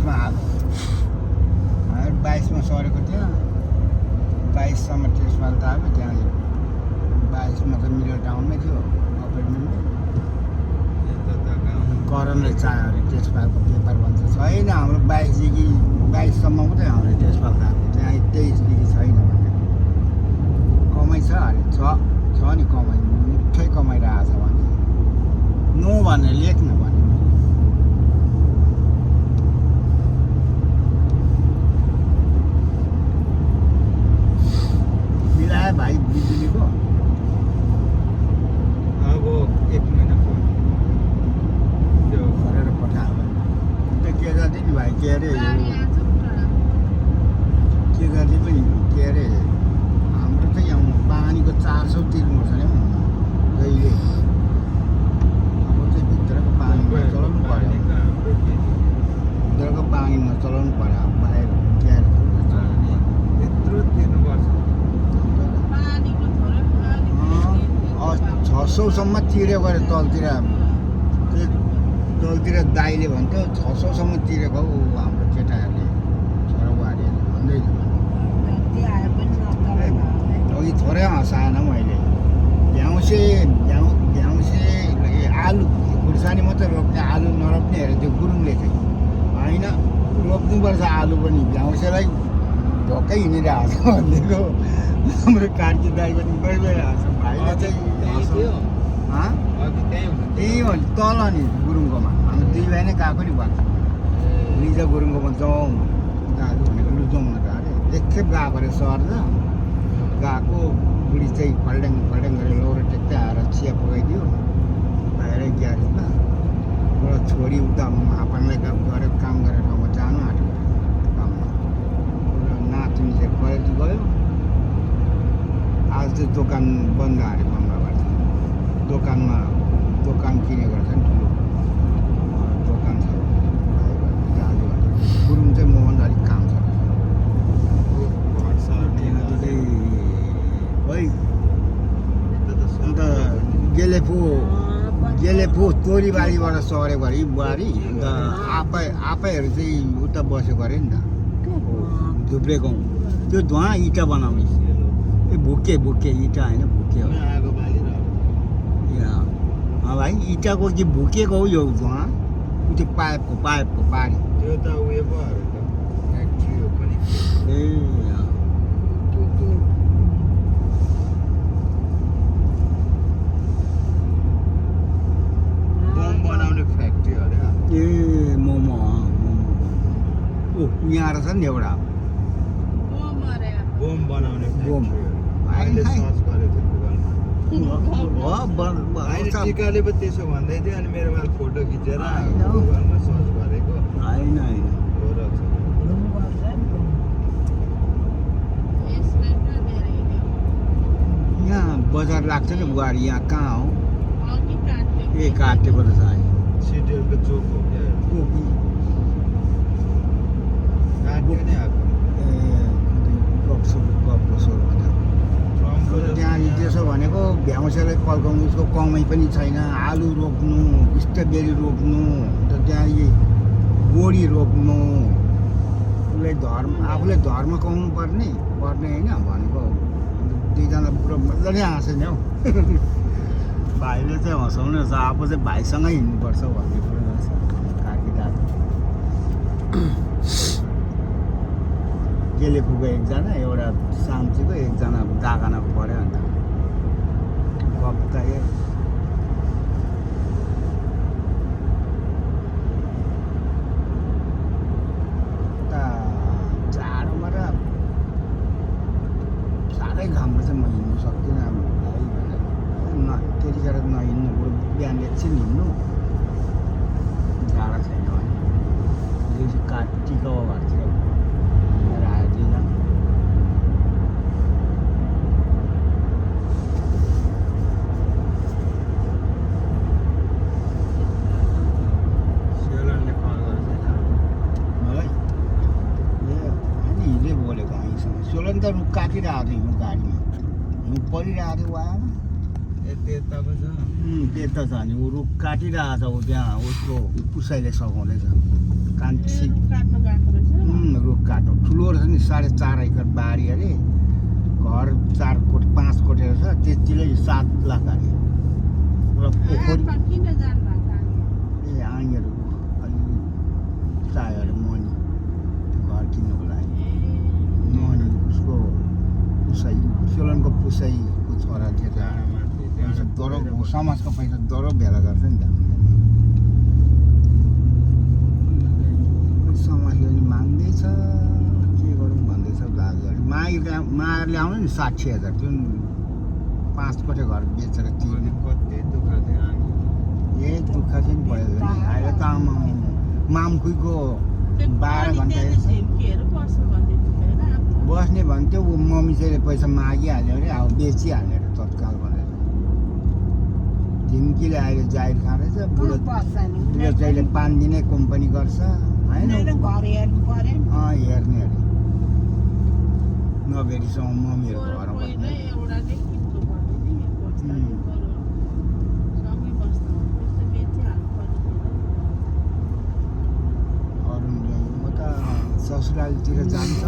23मा हाल्यो 22मा सरेको थियो 22सम्म त्यसपाल थाल्यो त्यहाँ 22मा त मिडल टाउनमै थियो अपार्टमेन्टमा करणले चाह्यो अरे त्यसपालको पेपर भन्छ छैन हाम्रो 22देखि 22सम्म मात्रै हाम्रो त्यसपाल थाल्यो त्यहाँ 23देखि छैन भने कमाइ छ अरे छ नि कमाइ मुठै कमाइरहेको छ भने नो भनेर लेख्न भने मिलायो भाइ बिजुलीको अब 1 महिना त्यो गरेर पठायो त्यो के गर्दै नि भाइ के अरे के गर्दै पनि के अरे हाम्रो त यहाँ पानीको 400 तिर्नुपर्छ नि जहिले अब चाहिँ भित्रको पानीमा चलाउनु पऱ्यो भित्रको पानी नचलाउनु पऱ्यो अब बाहिर के अरे यत्रो तिर्नुपर्छ 600सम्म तिर्यो गरे तलतिर दाइले भन्थ्यो 600सम्म तिरेको हौ हाम्रो केटाहरूले छोराबुहारीहरूले भन्दै अघि थोरै हँसाएन मैले भ्याउँसे आलु खुर्सानी मात्रै रोप्ने आलु नरोप्ने अरे त्यो गुरुङले चाहिँ होइन रोप्नुपर्छ आलु पनि भ्याउँसेलाई ढोकै हिँडिरहेको छ भनिदिएको हाम्रो कार्की दाइ पनि गइरहेको छ भाइले चाहिँ त्यही हो नि तल नि गुरुङकोमा हामी 2 भाइ नै गएको नि भएको निजा गुरुङकोमा जाउँ दाजु भनेको लु जाउँ भनेर अरे एकखेप गएको अरे सर त गएको बुढी चाहिँ फल्ड्याङ गरेर लौरो टेक्दै आएर चिया पकाइदियो बाहिरै ग्यारेजमा र छोरी उता आफन्तलाई गरेर काम गरेर ठाउँमा जानु आँटेको काममा र नातिनी चाहिँ कलेज गयो आज चाहिँ दोकान बन्द अरे मङ्गलबार दोकान किनेको रहेछ नि ठुलो दोकान छ दाजु गुरुङ चाहिँ मोहन अलिक काम छ है अन्त गेलेफु तोरीबारीबाट सरेको अरे बुहारी अन्त आफैहरू चाहिँ उता बसेको अरे नि त धुप्रे गाउँ त्यो धुवा इँटा बनाउने ए भुके इँटा होइन भुके हो भाइ इँटाको कि भुकेको हो यो धुवा त्यो पाइपको पारी त्यो त उयो पो अरे त फ्याक्ट्री हो पनि ए बम बनाउने फ्याक्ट्री अरे ए मोमो ओ यहाँ रहेछ नि एउटा बम बनाउने बम अहिले सर्च गरेको थियो गुगलमा अहिले टिकाले पो त्यसो भन्दै थियो अनि मेरो माल फोटो खिचेर होइन। गुगलमा सर्च गरेको होइन हो रहेछ। यहाँ बजार लाग्छ नि बुहारी यहाँ कहाँ हो ए काटेको रहेछ अहिले सिडिएलको चोक हो क्या काट्यो नै आएको त्यहाँ त्यसो भनेको भ्याउँसेलाई पल्काउनु उसको कमाइ पनि छैन आलु रोप्नु स्ट्रबेरी रोप्नु अन्त त्यहाँ बोडी रोप्नु आफूले धर्म कमाउनु पर्ने होइन भनेको 2 जना बुढो मजाले हाँसे नि हौ भाइले चाहिँ हँसाउने रहेछ आफू चाहिँ भाइसँगै हिँड्नुपर्छ भन्ने कुरो रहेछ काकी दाजु गेलेफुको एकजना एउटा साम्चीको एकजना दागानाको पऱ्यो अन्त गफ त जाडोमा र साह्रै घाममा चाहिँ म हिँड्नु सक्दिनँ अब भाइ भनेर त्यतिखेर नहिँड्नु बरु बिहान एकछिन हिँड्नु जाडो छैन भने टिकाउ घरतिर हिँडेर आयो 2 जना सेलरले कल गरेछ मलाई ए अनि हिँड्दै बोलेको हामीसँग सोलन त रुख काटिरहेको थियो हिउँ गाडीमा हिउँ परिरहेको थियो वामा त्यता पो छ त्यता छ नि ऊ रुख काटिरहेको छ ऊ त्यहाँ उसको उसैले सघाउँदैछ कान्छी जोड छ नि 4.5 एकर बारी अरे घर 5 कोठेर छ त्यतिले 7 लाख अरे र पोखरी किन जानु भएको ए आइहरू अलि चाहियो अरे मनी घर किन्नुको लागि मनी उसको पुसाइ सोलनको पुसाइको छोरा थियो पैसा दरो समाजको पैसा दरो भेला गर्छ नि त समाजले पनि माग्दैछ के गरौँ भन्दैछ दाजुहरू मागेरले आउनु नि 60,000 जुन 5 कोठे घर बेचेर तिर्ने कति दुःख थियो हामी ए दुःख चाहिँ भयो नि अहिले त आमा मामखुइको 12 घन्टा बस्ने भन्थ्यो ऊ मम्मी चाहिँ पैसा मागिहाल्यो अरे अब बेचिहाल्यो अरे तत्काल भनेर धिम्कीले अहिले जाहिर खाँदैछ बुढो चाहिँ 5 दिनै कम्पनी गर्छ होइन घर हेर्नु पर्यो हेर्ने अरे नभेटीसम्म मम्मीहरू घर बस्ने अरूले म त ससुरालीतिर जान्छ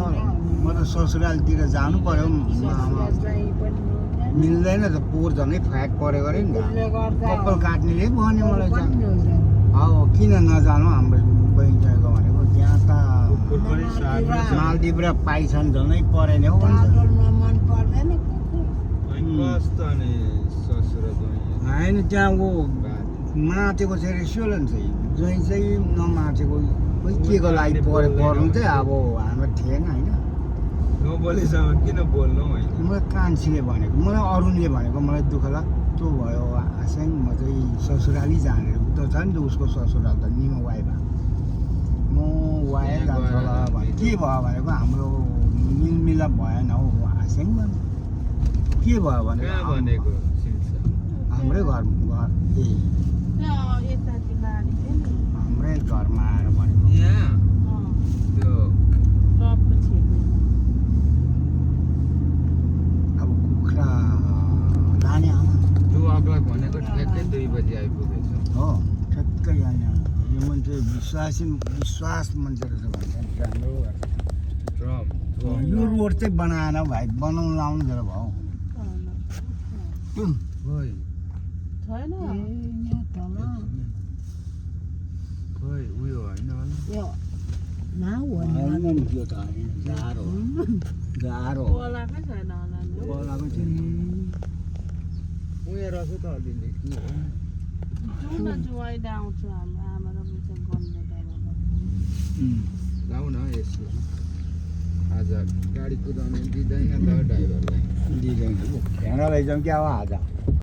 म त ससुरालीतिर जानु पर्यो मिल्दैन त पोहोर झनै फ्याट परेको अरे नि कपाल काट्नेले भन्यो मलाई चाहिँ अब किन नजानु हाम्रो बहिनीको भनेको त्यहाँ त कुकुर पनि सार्नु छ। मालदिव र पाइछन् झनै परेन हौ भन्छ मन पर्दैन अनि कस्तो अनि ससुर ज्वाइँ होइन त्यहाँ ऊ बात। मातेको चाहिँ रेस्टुरेन्ट चाहिँ चाहिँ नमातेको खोइ के को लागि पर्नु चाहिँ अब हाम्रो थिएन होइन नबोलेसम्म किन बोल्नु होइन मलाई कान्छीले भनेको मलाई अरुणले भनेको मलाई दुःख लाग्दो भयो आशा म चाहिँ ससुराली जाने त छ नि त उसको ससुराल त निमा वाइ भए म वाइ जान्छ होला भने के भयो भनेको हाम्रो मिलमिलाप भएन हौ आशा भने के भयो भने कहाँ भनेको सिलसा हाम्रै घर ए हाम्रै घरमा आएर भनेको यहाँ त्यो अब कुखुरा लाने आमा जो अग्ला भनेको ठ्याक्कै 2 बजी आइपुगेछ हो ठ्याक्कै यहाँ यो मान्छे विश्वास मान्छे रहेछ भन्छ राम्रो ट्रम यो रोड चाहिँ बनाएन भाइ बनाउनु लाउनु जरा भाउ खोइ छैन खोइ उयो होइन होला यो नाउ होइन नि त्यो त होइन गाह्रो गाह्रो बोलाकै छैन होला नि बोलाएको चाहिँ उयो रहेछ त अलिअलि के हो जाउँ न जुवाइले आउँछ हाम्रो आमा र बुझ्छ गन्ध जाऊ न यसो आज गाडी कुदाउनु दिँदैन त ड्राइभरलाई दिँदैन हेर लैजाउँ क्या हो आज